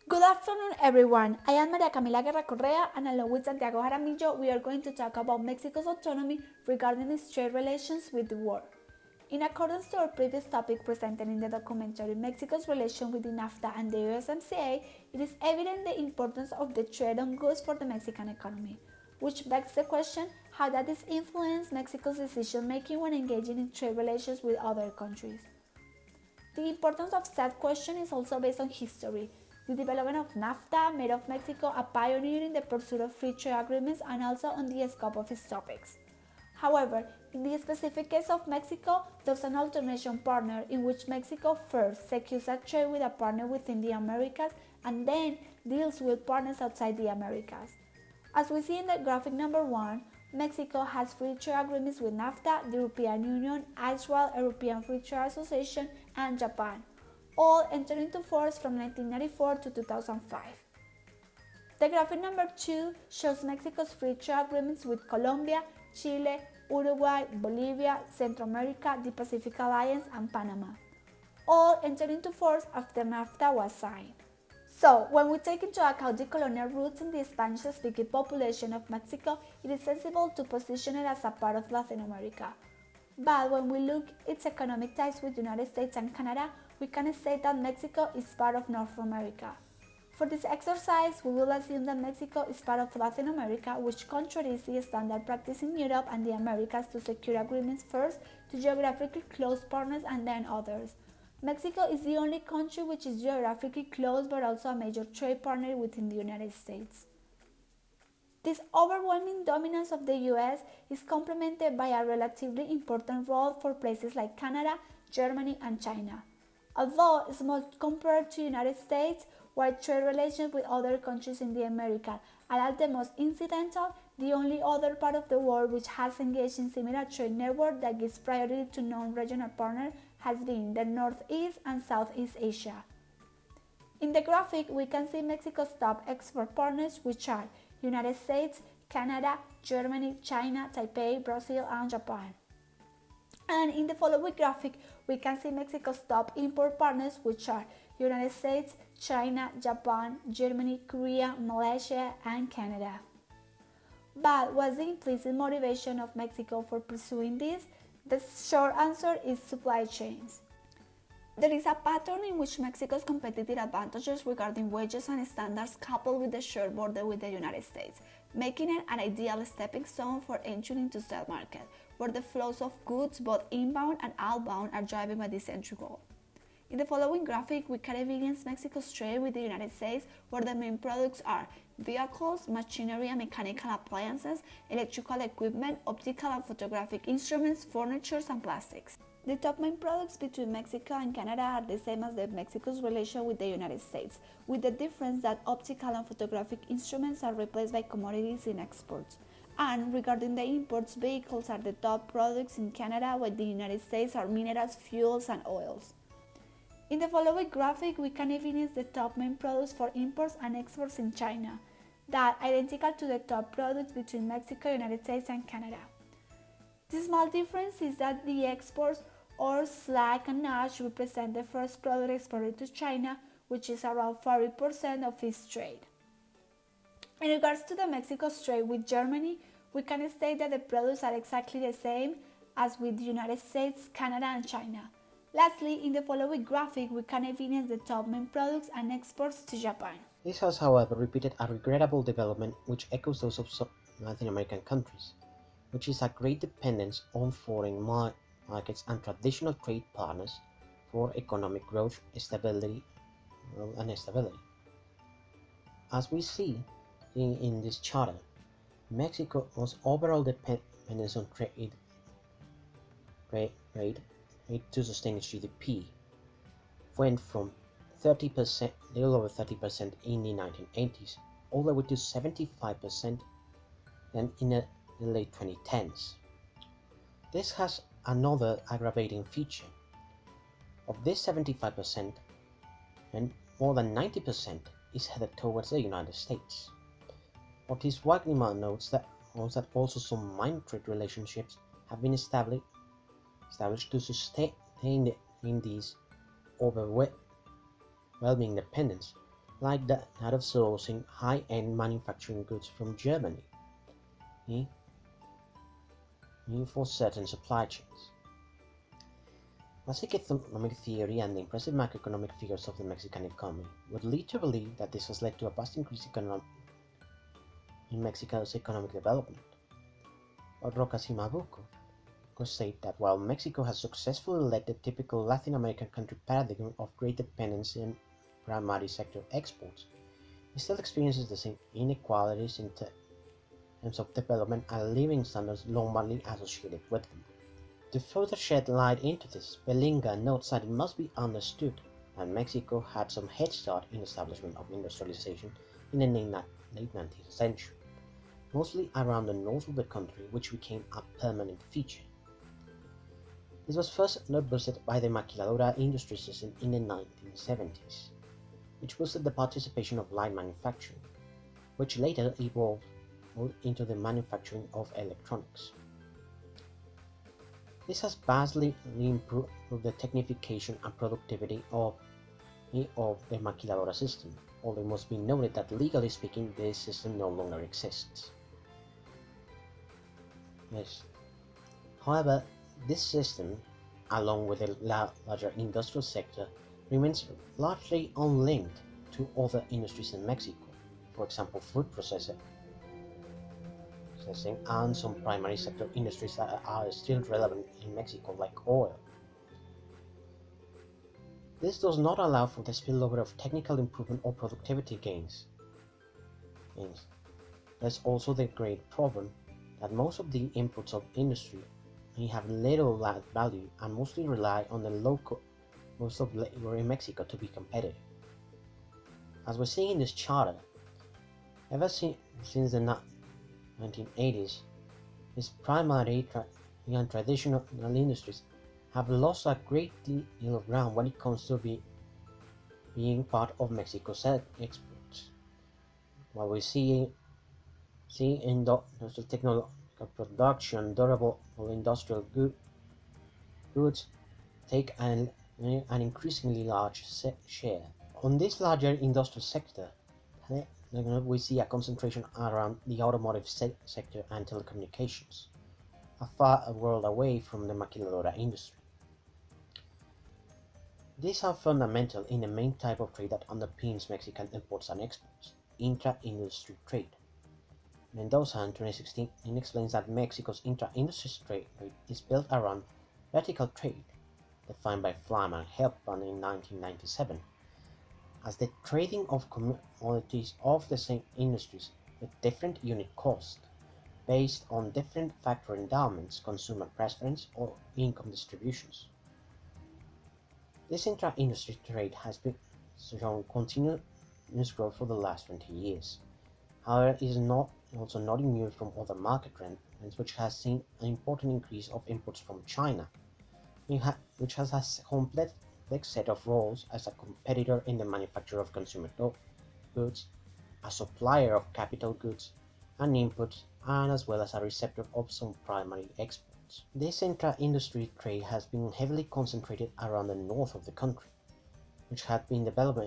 Good afternoon, everyone. I am Camila Correa, and along with Santiago Jaramillo, we are going to talk about Mexico's autonomy regarding its trade relations with the world. In accordance to our previous topic presented in the documentary Mexico's relation with the NAFTA and the USMCA, it is evident the importance of the trade on goods for the Mexican economy, which begs the question how that is influenced Mexico's decision making when engaging in trade relations with other countries. The importance of that question is also based on history. The development of NAFTA made of Mexico a pioneer in the pursuit of free trade agreements and also on the scope of its topics. However, in the specific case of Mexico, there's an alternation partner in which Mexico first secures a trade with a partner within the Americas and then deals with partners outside the Americas. As we see in the graphic number 1, Mexico has free trade agreements with NAFTA, the European Union, Israel, European Free Trade Association, and Japan, all entered into force from 1994 to 2005. The graphic number 2 shows Mexico's free trade agreements with Colombia, Chile, Uruguay, Bolivia, Central America, the Pacific Alliance, and Panama, all entered into force after NAFTA was signed. So, when we take into account the colonial roots in the Spanish-speaking population of Mexico, it is sensible to position it as a part of Latin America. But when we look at its economic ties with the United States and Canada, we can say that Mexico is part of North America. For this exercise, we will assume that Mexico is part of Latin America, which contradicts the standard practice in Europe and the Americas to secure agreements first to geographically close partners and then others. Mexico is the only country which is geographically close but also a major trade partner within the United States. This overwhelming dominance of the US is complemented by a relatively important role for places like Canada, Germany, and China. Although small compared to the United States, where trade relations with other countries in the Americas are at the most incidental, the only other part of the world which has engaged in similar trade network that gives priority to non-regional partners has been the Northeast and Southeast Asia. In the graphic, we can see Mexico's top export partners, which are United States, Canada, Germany, China, Taipei, Brazil, and Japan. And in the following graphic, we can see Mexico's top import partners, which are United States, China, Japan, Germany, Korea, Malaysia, and Canada. But what's the implicit motivation of Mexico for pursuing this? The short answer is supply chains. There is a pattern in which Mexico's competitive advantages regarding wages and standards coupled with the shared border with the United States, making it an ideal stepping stone for entering into that market, where the flows of goods both inbound and outbound are driven by this entry goal. In the following graphic, we can evidence Mexico's trade with the United States, where the main products are vehicles, machinery and mechanical appliances, electrical equipment, optical and photographic instruments, furniture, and plastics. The top main products between Mexico and Canada are the same as Mexico's relation with the United States, with the difference that optical and photographic instruments are replaced by commodities in exports. And regarding the imports, vehicles are the top products in Canada, while the United States are minerals, fuels, and oils. In the following graphic, we can evidence the top main products for imports and exports in China, that are identical to the top products between Mexico, United States, and Canada. The small difference is that the exports or slag and ash represent the first product exported to China, which is around 40% of its trade. In regards to the Mexico's trade with Germany, we can state that the products are exactly the same as with the United States, Canada, and China. Lastly, in the following graphic, we can evidence the top main products and exports to Japan. This has, however, repeated a regrettable development which echoes those of some Latin American countries, which is a great dependence on foreign markets and traditional trade partners for economic growth, stability. As we see in this chart, Mexico's overall dependence on trade to sustain its GDP went from 30%, little over 30% in the 1980s, all the way to 75% then in the late 2010s. This has another aggravating feature. Of this 75%, and more than 90% is headed towards the United States. Otis Wagner notes that also some minor trade relationships have been established to sustain in these overwhelming dependence, like that of sourcing high-end manufacturing goods from Germany eh, for certain supply chains. Basic economic theory and the impressive macroeconomic figures of the Mexican economy would lead to believe that this has led to a vast increase in Mexico's economic development. But Rocas y Mabuco could state that while Mexico has successfully led the typical Latin American country paradigm of great dependence in primary sector exports, it still experiences the same inequalities in terms of development and living standards normally associated with them. To further shed light into this, Bellinga notes that it must be understood that Mexico had some head start in the establishment of industrialization in the late 19th century, mostly around the north of the country, which became a permanent feature. This was first boosted by the maquiladora industry system in the 1970s, which boosted the participation of light manufacturing, which later evolved into the manufacturing of electronics. This has vastly improved the technification and productivity of the maquiladora system, although it must be noted that legally speaking this system no longer exists. Yes. However, this system, along with the larger industrial sector, remains largely unlinked to other industries in Mexico, for example food processing and some primary sector industries that are still relevant in Mexico like oil. This does not allow for the spillover of technical improvement or productivity gains. There's also the great problem that most of the inputs of industry have little value and mostly rely on the local most of labor in Mexico to be competitive. As we see in this chart, ever since the 1980s, these primary and traditional industries have lost a great deal of ground when it comes to being part of Mexico's exports. While we see industrial technological production, durable industrial goods take an increasingly large share. On this larger industrial sector, we see a concentration around the automotive sector and telecommunications, a far world away from the maquiladora industry. These are fundamental in the main type of trade that underpins Mexican imports and exports, intra-industry trade. Mendoza in 2016 explains that Mexico's intra-industry trade is built around vertical trade, defined by Flam and Helpman in 1997, as the trading of commodities of the same industries with different unit cost, based on different factor endowments, consumer preference, or income distributions. This intra-industry trade has been shown continuous growth for the last 20 years. However, it is also not immune from other market trends, which has seen an important increase of imports from China, which has a complex set of roles as a competitor in the manufacture of consumer goods, a supplier of capital goods and inputs, and as well as a receptor of some primary exports. This intra-industry trade has been heavily concentrated around the north of the country, which had been developed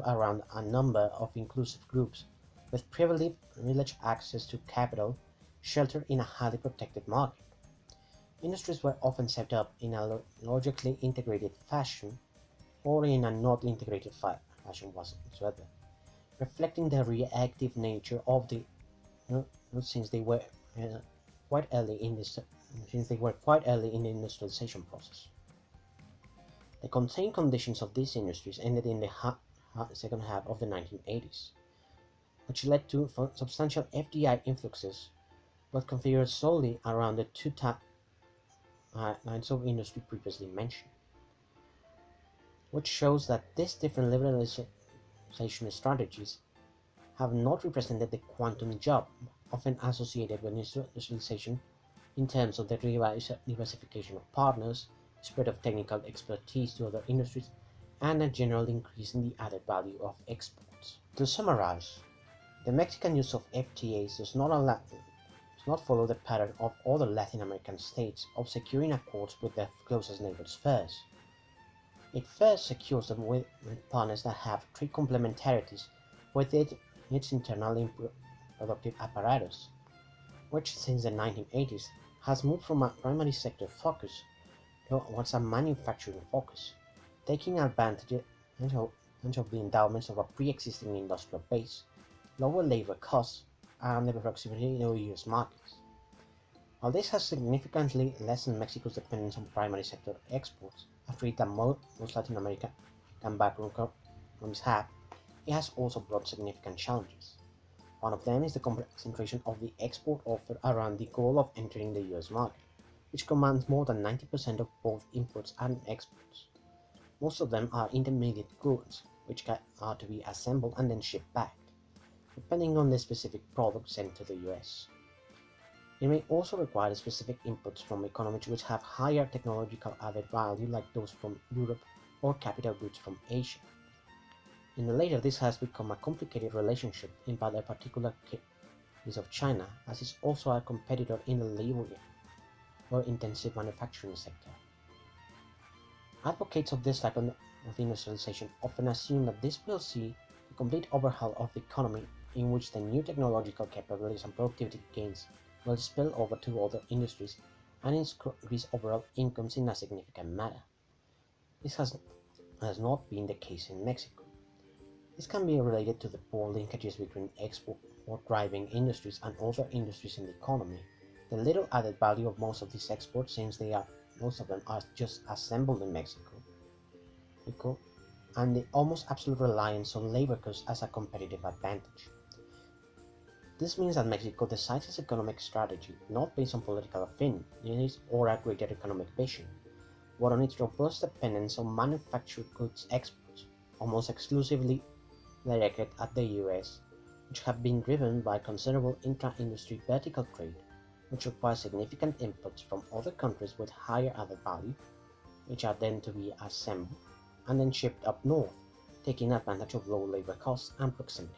around a number of inclusive groups with privileged access to capital, sheltered in a highly protected market. Industries were often set up in a logically integrated fashion or in a not integrated fashion whatsoever, reflecting the reactive nature of the since they were quite early in the industrialization process. The contained conditions of these industries ended in the second half of the 1980s, which led to substantial FDI influxes, but configured solely around the two lines of industry previously mentioned, which shows that these different liberalization strategies have not represented the quantum jump often associated with industrialization in terms of the diversification of partners, spread of technical expertise to other industries, and a general increase in the added value of exports. To summarize, the Mexican use of FTAs does not follow the pattern of other Latin American states of securing accords with their closest neighbors first. It first secures them with partners that have trade complementarities with its internal productive apparatus, which since the 1980s has moved from a primary sector focus towards a manufacturing focus, taking advantage of the endowments of a pre-existing industrial base, lower labor costs, and the proximity to US markets. While this has significantly lessened Mexico's dependence on primary sector exports, a trait that most Latin American background economies have, it has also brought significant challenges. One of them is the concentration of the export offer around the goal of entering the US market, which commands more than 90% of both imports and exports. Most of them are intermediate goods, which are to be assembled and then shipped back, depending on the specific product sent to the US. It may also require specific inputs from economies which have higher technological added value, like those from Europe or capital goods from Asia. In the later, this has become a complicated relationship in the particular case of China, as it's also a competitor in the labor or intensive manufacturing sector. Advocates of this type of industrialization often assume that this will see a complete overhaul of the economy, in which the new technological capabilities and productivity gains will spill over to other industries and increase overall incomes in a significant manner. This has not been the case in Mexico. This can be related to the poor linkages between export-driving industries and other industries in the economy, the little added value of most of these exports, since most of them are just assembled in Mexico, and the almost absolute reliance on labor costs as a competitive advantage. This means that Mexico decides its economic strategy not based on political affinities or a greater economic vision, but on its robust dependence on manufactured goods exports, almost exclusively directed at the US, which have been driven by considerable intra-industry vertical trade, which requires significant inputs from other countries with higher added value, which are then to be assembled and then shipped up north, taking advantage of low labor costs and proximity.